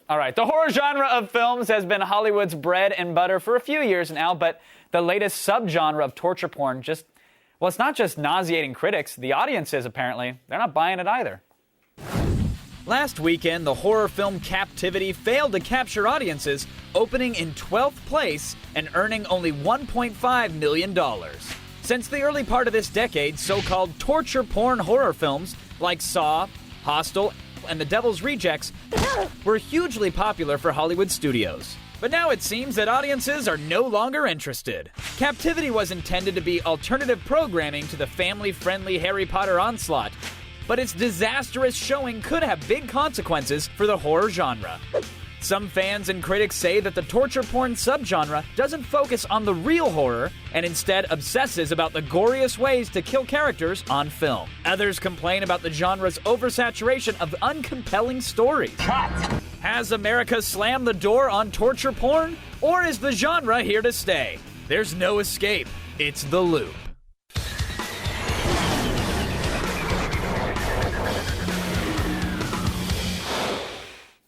All right, the horror genre of films has been Hollywood's bread and butter for a few years now, but the latest subgenre of torture porn it's not just nauseating critics, the audiences apparently, they're not buying it either. Last weekend, the horror film Captivity failed to capture audiences, opening in 12th place and earning only $1.5 million. Since the early part of this decade, so-called torture porn horror films like Saw, Hostel, and The Devil's Rejects were hugely popular for Hollywood studios. But now it seems that audiences are no longer interested. Captivity was intended to be alternative programming to the family-friendly Harry Potter onslaught, but its disastrous showing could have big consequences for the horror genre. Some fans and critics say that the torture porn subgenre doesn't focus on the real horror and instead obsesses about the goriest ways to kill characters on film. Others complain about the genre's oversaturation of uncompelling stories. Cut! Has America slammed the door on torture porn? Or is the genre here to stay? There's no escape. It's The Loop.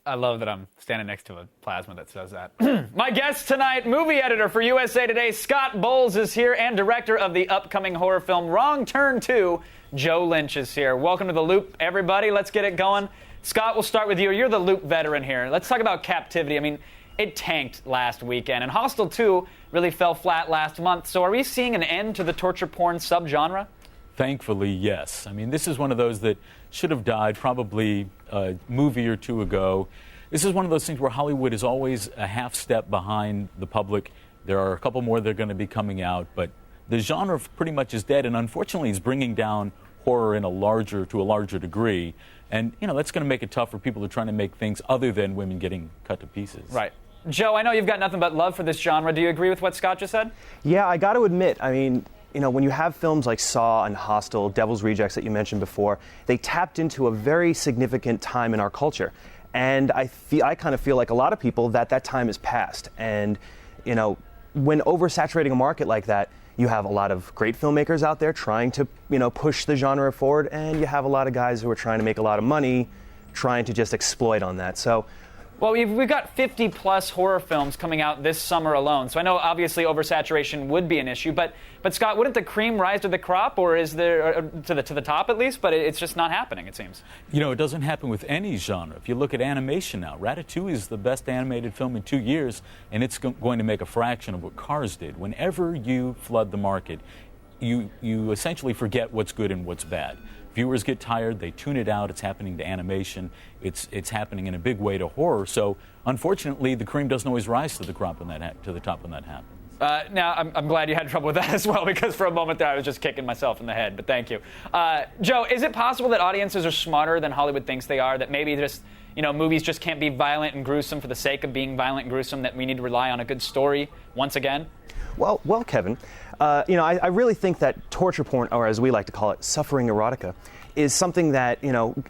I love that I'm standing next to a plasma that says that. My guest tonight, movie editor for USA Today, Scott Bowles, is here, and director of the upcoming horror film Wrong Turn 2, Joe Lynch, is here. Welcome to The Loop, everybody. Let's get it going. Scott, we'll start with you. You're the Loop veteran here. Let's talk about Captivity. I mean, it tanked last weekend, and Hostel 2 really fell flat last month. So are we seeing an end to the torture porn subgenre? Thankfully, yes. I mean, this is one of those that should have died probably a movie or two ago. This is one of those things where Hollywood is always a half step behind the public. There are a couple more that are going to be coming out, but the genre pretty much is dead, and unfortunately it's bringing down horror to a larger degree. And, that's going to make it tough for people who are trying to make things other than women getting cut to pieces. Right. Joe, I know you've got nothing but love for this genre. Do you agree with what Scott just said? Yeah, I got to admit, I mean, when you have films like Saw and Hostel, Devil's Rejects that you mentioned before, they tapped into a very significant time in our culture. And I kind of feel like a lot of people that time is past. And, when oversaturating a market like that, you have a lot of great filmmakers out there trying to, push the genre forward, and you have a lot of guys who are trying to make a lot of money, trying to just exploit on that. So, well, we've got 50-plus horror films coming out this summer alone. So I know, obviously, oversaturation would be an issue. But Scott, wouldn't the cream rise to the crop, or is there to the top at least? But it's just not happening, it seems. It doesn't happen with any genre. If you look at animation now, Ratatouille is the best animated film in 2 years, and it's going to make a fraction of what Cars did. Whenever you flood the market, you essentially forget what's good and what's bad. Viewers get tired, they tune it out. It's happening to animation. It's happening in a big way to horror. So, unfortunately, the cream doesn't always rise to the top when that happens. Now, I'm glad you had trouble with that as well, because for a moment there I was just kicking myself in the head, but thank you. Joe, is it possible that audiences are smarter than Hollywood thinks they are, that maybe just, movies just can't be violent and gruesome for the sake of being violent and gruesome, that we need to rely on a good story once again? Well, Kevin, I really think that torture porn, or as we like to call it, suffering erotica, is something that,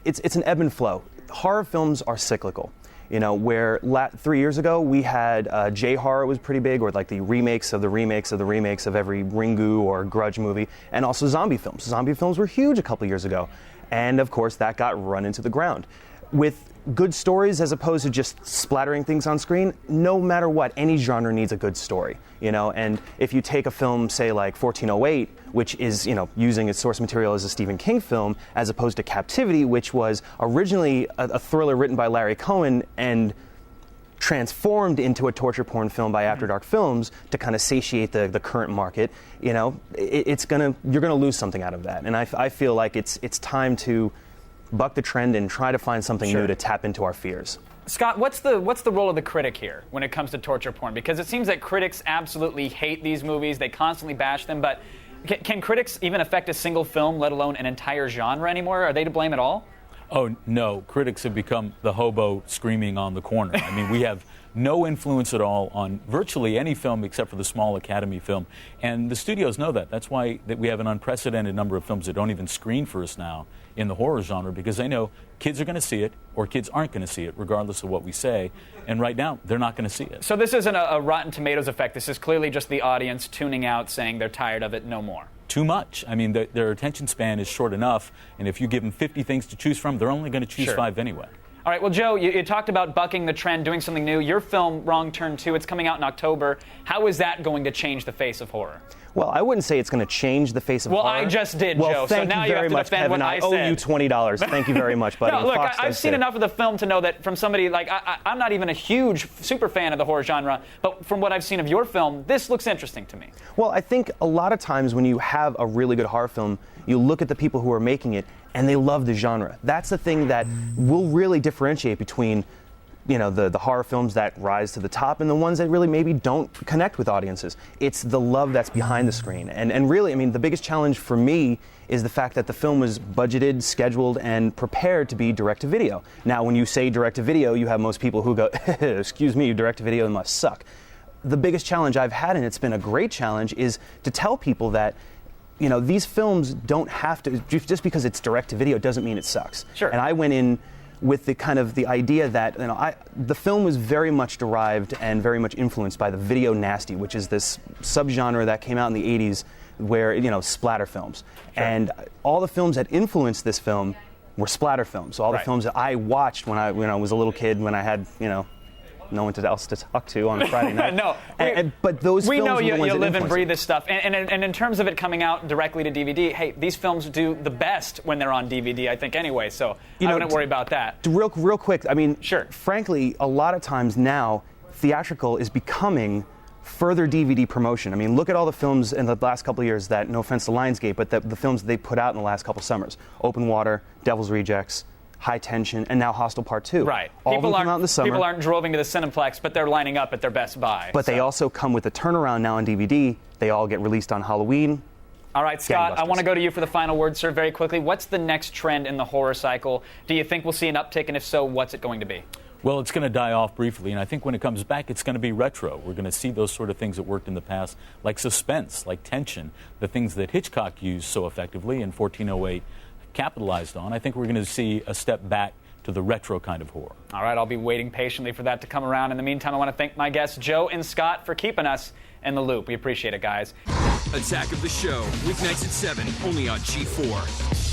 it's an ebb and flow. Horror films are cyclical. Where 3 years ago we had J-horror was pretty big, or like the remakes of the remakes of the remakes of every Ringu or Grudge movie, and also zombie films. Zombie films were huge a couple years ago, and of course that got run into the ground. With good stories as opposed to just splattering things on screen, no matter what, any genre needs a good story, and if you take a film, say like 1408, which is, using its source material as a Stephen King film, as opposed to Captivity, which was originally a thriller written by Larry Cohen and transformed into a torture porn film by After Dark Films to kind of satiate the current market, you're gonna lose something out of that. And I feel like it's time to buck the trend and try to find something new to tap into our fears. Scott, what's the role of the critic here when it comes to torture porn? Because it seems that critics absolutely hate these movies. They constantly bash them. But can critics even affect a single film, let alone an entire genre anymore? Are they to blame at all? Oh, no. Critics have become the hobo screaming on the corner. I mean, we have no influence at all on virtually any film except for the small Academy film. And the studios know that. That's why we have an unprecedented number of films that don't even screen for us now in the horror genre, because they know kids are going to see it or kids aren't going to see it, regardless of what we say. And right now, they're not going to see it. So this isn't a Rotten Tomatoes effect. This is clearly just the audience tuning out, saying they're tired of it, no more. too much. I mean, their attention span is short enough, and if you give them 50 things to choose from, they're only going to choose 5 anyway. All right, well, Joe, you talked about bucking the trend, doing something new. Your film, Wrong Turn 2, it's coming out in October. How is that going to change the face of horror? Well, I wouldn't say it's going to change the face of horror. Well, I just did, well, Joe, thank so now you very you have to much, defend Kevin. what I said. owe you $20. Thank you very much, buddy. No, look, Fox I've seen enough of the film to know that from somebody like, I'm not even a huge super fan of the horror genre, but from what I've seen of your film, this looks interesting to me. Well, I think a lot of times when you have a really good horror film, you look at the people who are making it, and they love the genre. That's the thing that will really differentiate between the horror films that rise to the top and the ones that really maybe don't connect with audiences. It's the love that's behind the screen. And really, I mean, the biggest challenge for me is the fact that the film was budgeted, scheduled, and prepared to be direct-to-video. Now, when you say direct-to-video, you have most people who go, excuse me, direct-to-video must suck. The biggest challenge I've had, and it's been a great challenge, is to tell people that these films don't have to, just because it's direct-to-video doesn't mean it sucks. Sure. And I went in with the idea that the film was very much derived and very much influenced by the video nasty, which is this subgenre that came out in the 80s where splatter films. Sure. And all the films that influenced this film were splatter films. So all the films that I watched when I was a little kid, when I had no one else to talk to on a Friday night. No, but those we films know were the ones you that live and influenced breathe it. this stuff. And in terms of it coming out directly to DVD, hey, these films do the best when they're on DVD, I think, anyway. So I wouldn't worry about that. Real quick, I mean, sure. Frankly, a lot of times now, theatrical is becoming further DVD promotion. I mean, look at all the films in the last couple of years that, no offense to Lionsgate, but the films that they put out in the last couple of summers. Open Water, Devil's Rejects, High Tension, and now Hostel Part 2. Right. All of them come out in the summer. People aren't droving to the Cineplex, but they're lining up at their Best Buy. But they also come with a turnaround now on DVD. They all get released on Halloween. All right, Scott, I want to go to you for the final word, sir, very quickly. What's the next trend in the horror cycle? Do you think we'll see an uptick, and if so, what's it going to be? Well, it's going to die off briefly, and I think when it comes back, it's going to be retro. We're going to see those sort of things that worked in the past, like suspense, like tension, the things that Hitchcock used so effectively in 1408 capitalized on. I think we're going to see a step back to the retro kind of horror. All right, I'll be waiting patiently for that to come around. In the meantime, I want to thank my guests, Joe and Scott, for keeping us in the loop. We appreciate it, guys. Attack of the Show, weeknights at 7, only on G4.